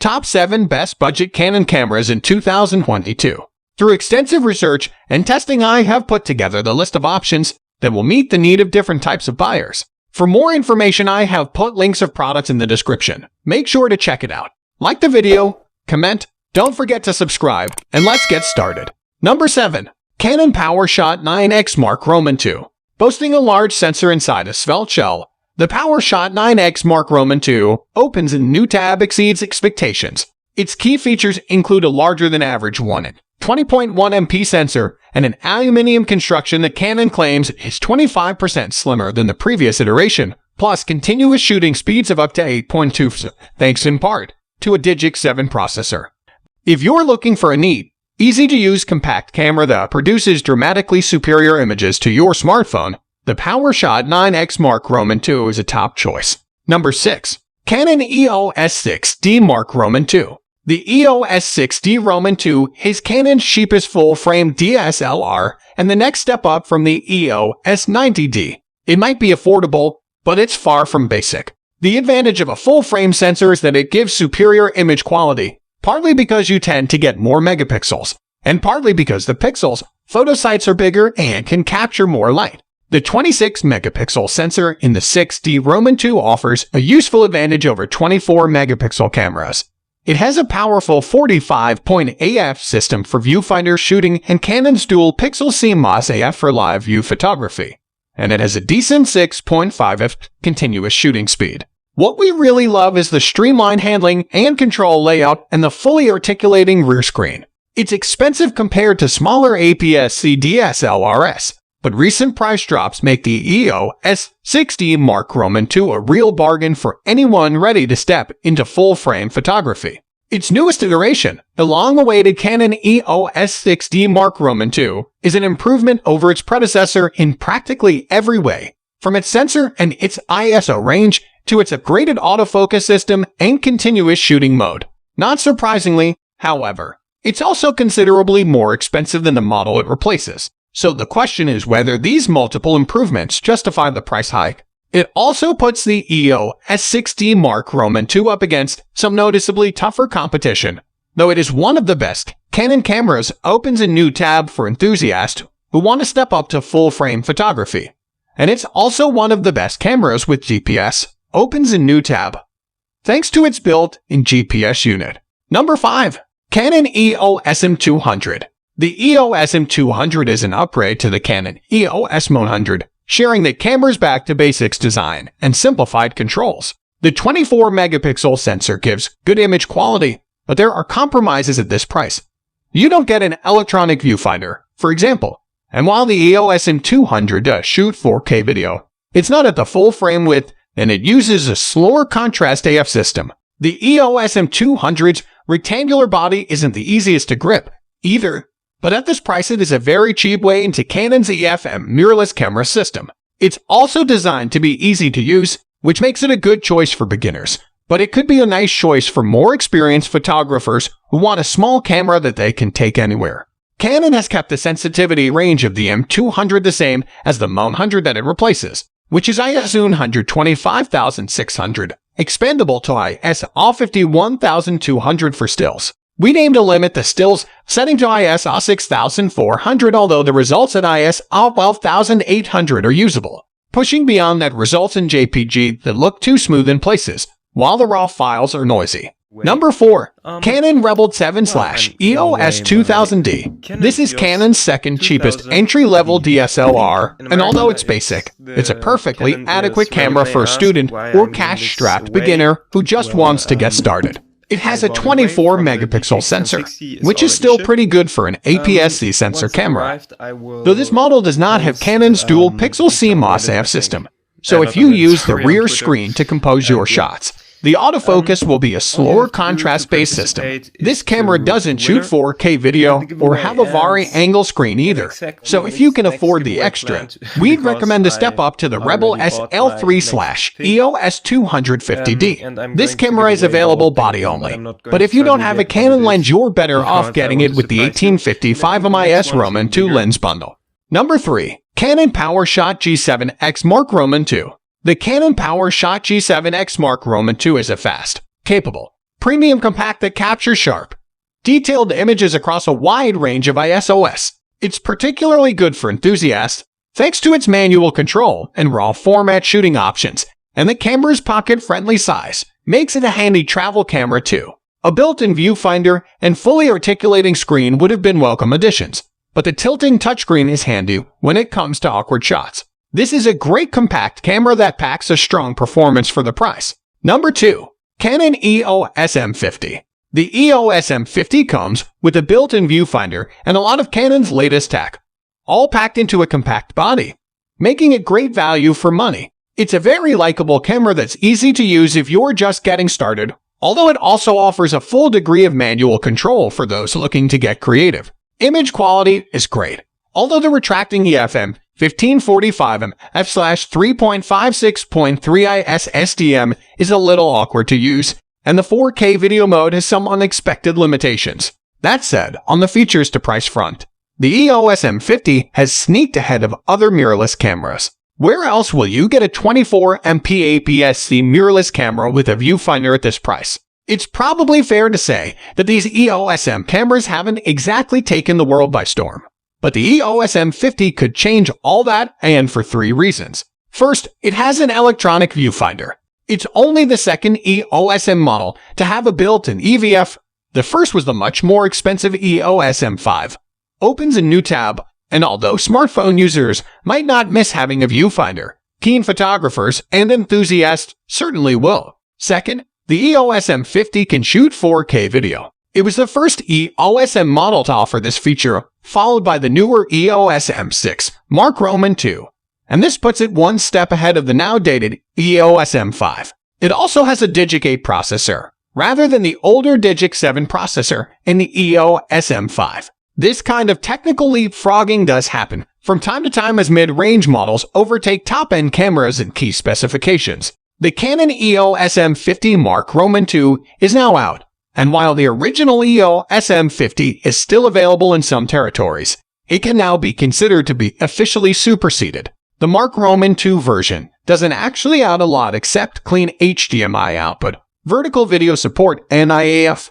Top 7 Best Budget Canon Cameras in 2022. Through extensive research and testing, I have put together the list of options that will meet the need of different types of buyers. For more information, I have put links of products in the description. Make sure to check it out. Like the video, comment, don't forget to subscribe, and let's get started. Number 7. Canon PowerShot 9X Mark Roman II. Boasting a large sensor inside a svelte shell, the PowerShot 9X Mark Roman II opens a new tab exceeds expectations. Its key features include a larger than average 20.1 MP sensor and an aluminum construction that Canon claims is 25% slimmer than the previous iteration, plus continuous shooting speeds of up to 8.2, thanks in part to a Digic 7 processor. If you're looking for a neat, easy-to-use compact camera that produces dramatically superior images to your smartphone, the PowerShot 9X Mark Roman II is a top choice. Number 6. Canon EOS 6D Mark Roman II. The EOS 6D Roman II is Canon's cheapest full-frame DSLR and the next step up from the EOS 90D. It might be affordable, but it's far from basic. The advantage of a full-frame sensor is that it gives superior image quality, partly because you tend to get more megapixels, and partly because the pixels, photo sites are bigger and can capture more light. The 26-megapixel sensor in the 6D Roman II offers a useful advantage over 24-megapixel cameras. It has a powerful 45-point AF system for viewfinder shooting and Canon's dual-pixel CMOS AF for live view photography, and it has a decent 6.5f continuous shooting speed. What we really love is the streamlined handling and control layout and the fully articulating rear screen. It's expensive compared to smaller APS-C DSLRs, but recent price drops make the EOS 6D Mark Roman II a real bargain for anyone ready to step into full-frame photography. Its newest iteration, the long-awaited Canon EOS 6D Mark Roman II, is an improvement over its predecessor in practically every way, from its sensor and its ISO range to its upgraded autofocus system and continuous shooting mode. Not surprisingly, however, it's also considerably more expensive than the model it replaces. So the question is whether these multiple improvements justify the price hike. It also puts the EOS 6D Mark Roman II up against some noticeably tougher competition. Though it is one of the best, Canon cameras opens a new tab for enthusiasts who want to step up to full-frame photography. And it's also one of the best cameras with GPS, opens a new tab, thanks to its built-in GPS unit. Number 5. Canon EOS M200. The EOS M200 is an upgrade to the Canon EOS 100, sharing the camera's back-to-basics design and simplified controls. The 24-megapixel sensor gives good image quality, but there are compromises at this price. You don't get an electronic viewfinder, for example, and while the EOS M200 does shoot 4K video, it's not at the full frame width and it uses a slower contrast AF system. The EOS M200's rectangular body isn't the easiest to grip, either. But at this price, it is a very cheap way into Canon's EFM mirrorless camera system. It's also designed to be easy to use, which makes it a good choice for beginners. But it could be a nice choice for more experienced photographers who want a small camera that they can take anywhere. Canon has kept the sensitivity range of the M200 the same as the 100 that it replaces, which is ISO 125,600, expandable to ISO 51,200 for stills. We aimed to limit the stills setting to ISO 6400, although the results at ISO 12,800 are usable. Pushing beyond that results in JPG that look too smooth in places, while the raw files are noisy. Number 4. Canon Rebel 7/EOS 2000D. This is Canon's second cheapest entry-level DSLR, and although it's basic, it's a perfectly adequate camera for a student or cash-strapped beginner who just wants to get started. It has a 24-megapixel sensor, which is still pretty good for an APS-C sensor camera, though this model does not have Canon's dual-pixel CMOS AF system. So if you use the rear screen to compose your shots, The autofocus will be a slower contrast-based system. This camera doesn't shoot 4K video or have a vari-angle screen either, so if you can afford the extra, we'd recommend to step up to the Rebel SL3/EOS 250D. This camera is available body only, but if you don't have a Canon lens, you're better off getting it with the 1855 MIS Roman II lens bundle. Number 3. Canon PowerShot G7X Mark Roman II. The Canon PowerShot G7X Mark Roman II is a fast, capable, premium compact that captures sharp, detailed images across a wide range of ISOs. It's particularly good for enthusiasts thanks to its manual control and raw format shooting options, and the camera's pocket-friendly size makes it a handy travel camera too. A built-in viewfinder and fully articulating screen would have been welcome additions, but the tilting touchscreen is handy when it comes to awkward shots. This is a great compact camera that packs a strong performance for the price. Number 2. Canon EOS M50. The EOS M50 comes with a built-in viewfinder and a lot of Canon's latest tech, all packed into a compact body, making it great value for money. It's a very likable camera that's easy to use if you're just getting started, although it also offers a full degree of manual control for those looking to get creative. Image quality is great, although the retracting EFM 1545mm f/3.56.3 is SDM is a little awkward to use, and the 4K video mode has some unexpected limitations. That said, on the features to price front, the EOS M50 has sneaked ahead of other mirrorless cameras. Where else will you get a 24MP APS-C mirrorless camera with a viewfinder at this price? It's probably fair to say that these EOS M cameras haven't exactly taken the world by storm. But the EOS M50 could change all that, and for 3 reasons. First, it has an electronic viewfinder. It's only the second EOS M model to have a built-in EVF. The first was the much more expensive EOS M5. Opens a new tab, and although smartphone users might not miss having a viewfinder, keen photographers and enthusiasts certainly will. Second, the EOS M50 can shoot 4K video. It was the first EOS M model to offer this feature, followed by the newer EOS M6 Mark Roman II, and this puts it one step ahead of the now dated EOS M5. It also has a Digic 8 processor, rather than the older Digic 7 processor in the EOS M5. This kind of technical leapfrogging does happen from time to time as mid-range models overtake top-end cameras in key specifications. The Canon EOS M50 Mark Roman II is now out, and while the original EOS M50 is still available in some territories, it can now be considered to be officially superseded. The Mark Roman II version doesn't actually add a lot except clean HDMI output, vertical video support, and IAF.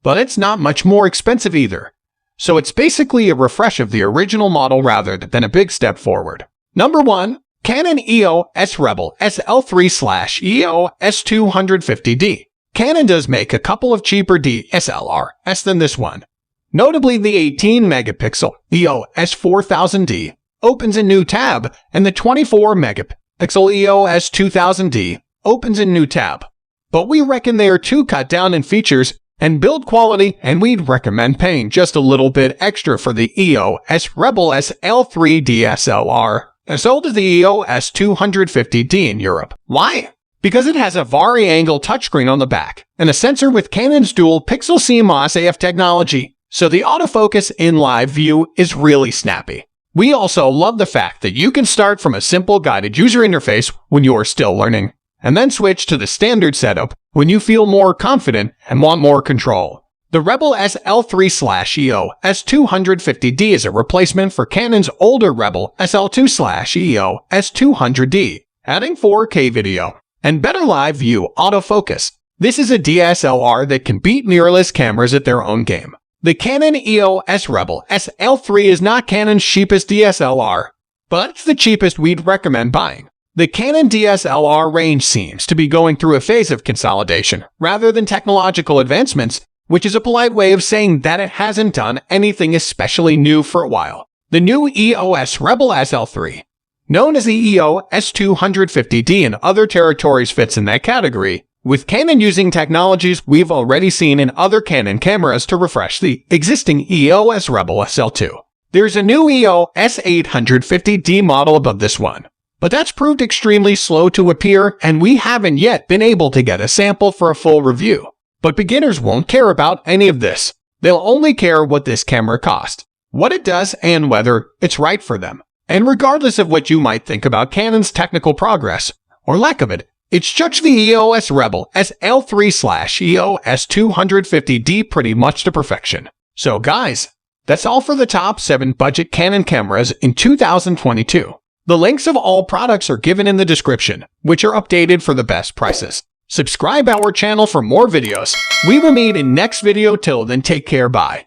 But it's not much more expensive either, so it's basically a refresh of the original model rather than a big step forward. Number 1. Canon EOS Rebel SL3/EOS 250D. Canon does make a couple of cheaper DSLRs than this one. Notably, the 18-megapixel EOS 4000D opens a new tab, and the 24-megapixel EOS 2000D opens a new tab. But we reckon they are too cut down in features and build quality, and we'd recommend paying just a little bit extra for the EOS Rebel SL3 DSLR, as sold as the EOS 250D in Europe. Why? Because it has a vari-angle touchscreen on the back, and a sensor with Canon's dual-pixel CMOS AF technology, so the autofocus in live view is really snappy. We also love the fact that you can start from a simple guided user interface when you are still learning, and then switch to the standard setup when you feel more confident and want more control. The Rebel SL3/EOS 250D is a replacement for Canon's older Rebel SL2/EOS 200D, adding 4K video and better live view autofocus. This is a DSLR that can beat mirrorless cameras at their own game. The Canon EOS Rebel SL3 is not Canon's cheapest DSLR, but it's the cheapest we'd recommend buying. The Canon DSLR range seems to be going through a phase of consolidation rather than technological advancements, which is a polite way of saying that it hasn't done anything especially new for a while. The new EOS Rebel SL3, known as the EOS 250D in other territories, fits in that category, with Canon using technologies we've already seen in other Canon cameras to refresh the existing EOS Rebel SL2. There's a new EOS 850D model above this one, but that's proved extremely slow to appear, and we haven't yet been able to get a sample for a full review. But beginners won't care about any of this. They'll only care what this camera costs, what it does, and whether it's right for them. And regardless of what you might think about Canon's technical progress, or lack of it, it's judged the EOS Rebel SL3/EOS 250D pretty much to perfection. So guys, that's all for the top 7 budget Canon cameras in 2022. The links of all products are given in the description, which are updated for the best prices. Subscribe our channel for more videos. We will meet in next video. Till then, take care. Bye.